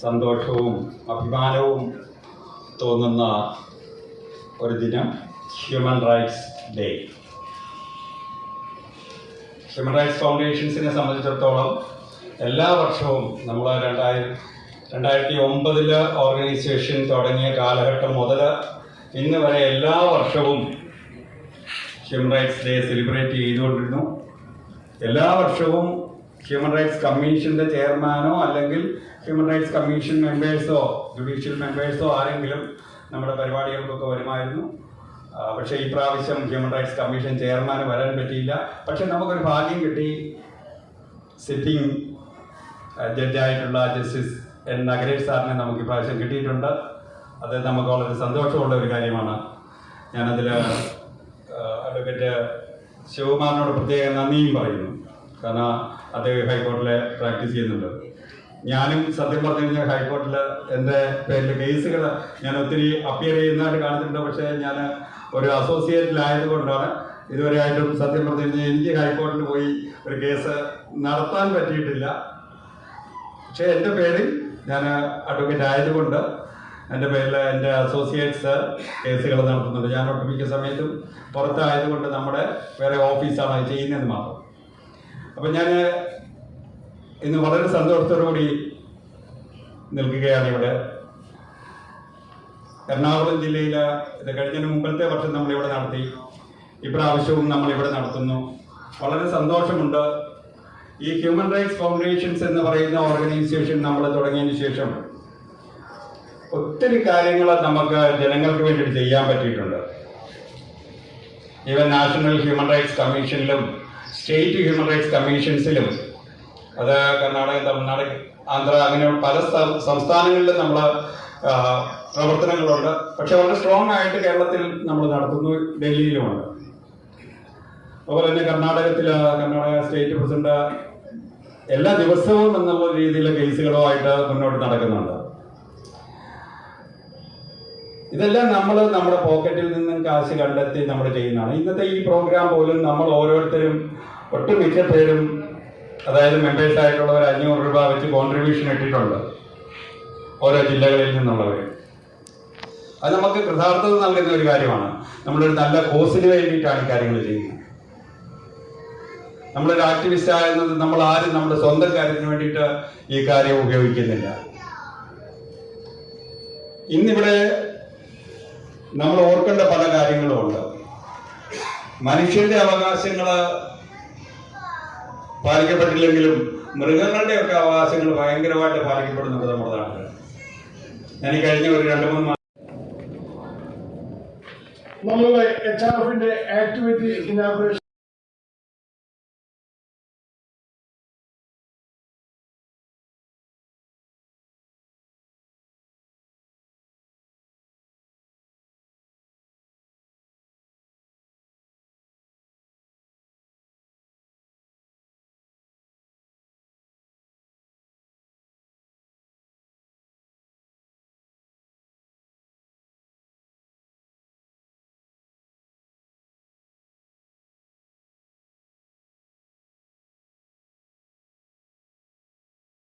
സന്തോഷവും അഭിമാനവും തോന്നുന്ന ഒരു ദിനം human rights day. Human rights ഫൗണ്ടേഷൻസിനെ സംബന്ധിച്ചിടത്തോളം എല്ലാ വർഷവും നമ്മൾ 2009 ഓർഗനൈസേഷൻ തുടങ്ങിയ കാലഘട്ടം മുതൽ ഇന്ന് വരെ എല്ലാ വർഷവും ഹ്യൂമൻ റൈറ്റ്സ് ഡേ സെലിബ്രേറ്റ് ചെയ്തുകൊണ്ടിരുന്നു. എല്ലാ വർഷവും ഹ്യൂമൻ റൈറ്റ്സ് കമ്മീഷൻ്റെ ചെയർമാനോ അല്ലെങ്കിൽ ഹ്യൂമൻ റൈറ്റ്സ് കമ്മീഷൻ മെമ്പേഴ്സോ ജുഡീഷ്യൽ മെമ്പേഴ്സോ ആരെങ്കിലും നമ്മുടെ പരിപാടികൾക്കൊക്കെ വരുമായിരുന്നു. പക്ഷേ ഈ പ്രാവശ്യം ഹ്യൂമൻ റൈറ്റ്സ് കമ്മീഷൻ ചെയർമാന് വരാൻ പറ്റിയില്ല. പക്ഷെ നമുക്കൊരു ഭാഗ്യം കിട്ടി. സിറ്റിംഗ് ജഡ്ജായിട്ടുള്ള ജസ്റ്റിസ് എൻ നഗരേഷ് സാറിനെ നമുക്ക് ഈ പ്രാവശ്യം കിട്ടിയിട്ടുണ്ട്. അത് നമുക്ക് വളരെ സന്തോഷമുള്ള ഒരു കാര്യമാണ്. ഞാനതിൽ അഡ്വക്കേറ്റ് ശിവകുമാറിനോട് പ്രത്യേക നന്ദിയും പറയുന്നു. കാരണം അദ്ദേഹം ഹൈക്കോടതിയിൽ പ്രാക്ടീസ് ചെയ്യുന്നുണ്ട്. ഞാനും സത്യം പറഞ്ഞു കഴിഞ്ഞാൽ ഹൈക്കോടതിയിൽ എൻ്റെ പേരിൽ കേസുകൾ ഞാൻ ഒത്തിരി അപ്പിയർ ചെയ്യുന്നതായിട്ട് കാണിച്ചിട്ടുണ്ട്. പക്ഷേ ഞാൻ ഒരു അസോസിയേറ്റിലായതുകൊണ്ടാണ് ഇതുവരെയായിട്ടും സത്യം പറഞ്ഞു കഴിഞ്ഞാൽ എനിക്ക് ഹൈക്കോടതിയിൽ പോയി ഒരു കേസ് നടത്താൻ പറ്റിയിട്ടില്ല. പക്ഷേ എൻ്റെ പേരിൽ ഞാൻ അഡ്വക്കേറ്റ് ആയതുകൊണ്ട് എൻ്റെ പേരിൽ എൻ്റെ അസോസിയേറ്റ്സ് കേസുകൾ നടത്തുന്നുണ്ട്. ഞാൻ ഒട്ടുമിക്ക സമയത്തും പുറത്തായതുകൊണ്ട് നമ്മുടെ വേറെ ഓഫീസാണ് അത് ചെയ്യുന്നത് മാത്രം. അപ്പം ഞാൻ ഇന്ന് വളരെ സന്തോഷത്തോടുകൂടി നിൽക്കുകയാണ് ഇവിടെ. എറണാകുളം ജില്ലയിൽ ഇത് കഴിഞ്ഞതിന് മുമ്പത്തെ വർഷം നമ്മളിവിടെ നടത്തി, ഇപ്രാവശ്യവും നമ്മളിവിടെ നടത്തുന്നു. വളരെ സന്തോഷമുണ്ട്. ഈ ഹ്യൂമൻ റൈറ്റ്സ് ഫൗണ്ടേഷൻസ് എന്ന് പറയുന്ന ഓർഗനൈസേഷൻ നമ്മൾ തുടങ്ങിയതിന് ശേഷം ഒത്തിരി കാര്യങ്ങൾ നമുക്ക് ജനങ്ങൾക്ക് വേണ്ടി ചെയ്യാൻ പറ്റിയിട്ടുണ്ട്. ഈവൻ നാഷണൽ ഹ്യൂമൻ റൈറ്റ്സ് കമ്മീഷനിലും സ്റ്റേറ്റ് ഹ്യൂമൻ റൈറ്റ്സ് കമ്മീഷൻസിലും, അത് കർണാടക, തമിഴ്നാട്, ആന്ധ്ര, അങ്ങനെ പല സംസ്ഥാനങ്ങളിലും നമ്മൾ പ്രവർത്തനങ്ങളുണ്ട്. പക്ഷെ വളരെ സ്ട്രോങ് ആയിട്ട് കേരളത്തിൽ നമ്മൾ നടത്തുന്നു, ഡൽഹിയിലുമുണ്ട്. അതുപോലെ തന്നെ കർണാടക സ്റ്റേറ്റ് പ്രസിഡന്റ് എല്ലാ ദിവസവും എന്നുള്ള രീതിയിലെ കേസുകളുമായിട്ട് മുന്നോട്ട് നടക്കുന്നുണ്ട്. ഇതെല്ലാം നമ്മൾ നമ്മുടെ പോക്കറ്റിൽ നിന്നും കാശ് കണ്ടെത്തി നമ്മൾ ചെയ്യുന്നതാണ്. ഇന്നത്തെ ഈ പ്രോഗ്രാം പോലും നമ്മൾ ഓരോരുത്തരും ഒട്ടുമിക്ക പേരും, അതായത് മെമ്പേഴ്സ് ആയിട്ടുള്ളവർ 500 രൂപ വെച്ച് കോൺട്രിബ്യൂഷൻ ഇട്ടിട്ടുണ്ട്, ഓരോ ജില്ലകളിൽ നിന്നുള്ളവർ. അത് നമുക്ക് കൃതാർത്ഥത നൽകുന്ന ഒരു കാര്യമാണ്. നമ്മളൊരു നല്ല കോസിന് വേണ്ടിയിട്ടാണ് ഈ കാര്യങ്ങൾ ചെയ്യുന്നത്. നമ്മളൊരു ആക്ടിവിസ്റ്റ് ആയിരുന്നത് നമ്മൾ ആരും നമ്മുടെ സ്വന്തം കാര്യത്തിന് വേണ്ടിയിട്ട് ഈ കാര്യം ഉപയോഗിക്കുന്നില്ല. ഇന്നിവിടെ നമ്മൾ ഓർക്കേണ്ട പല കാര്യങ്ങളും ഉണ്ട്. മനുഷ്യന്റെ അവകാശങ്ങൾ പാലിക്കപ്പെട്ടില്ലെങ്കിലും മൃഗങ്ങളുടെയൊക്കെ അവകാശങ്ങൾ ഭയങ്കരമായിട്ട് പാലിക്കപ്പെടുന്നുണ്ട് നമ്മുടെ നാട്ടിൽ. ഞാൻ ഈ കഴിഞ്ഞ ഒരു 2-3 മാസം നമ്മളുടെ HRF ആക്ടിവിറ്റി ഇനാഗുറേഷൻ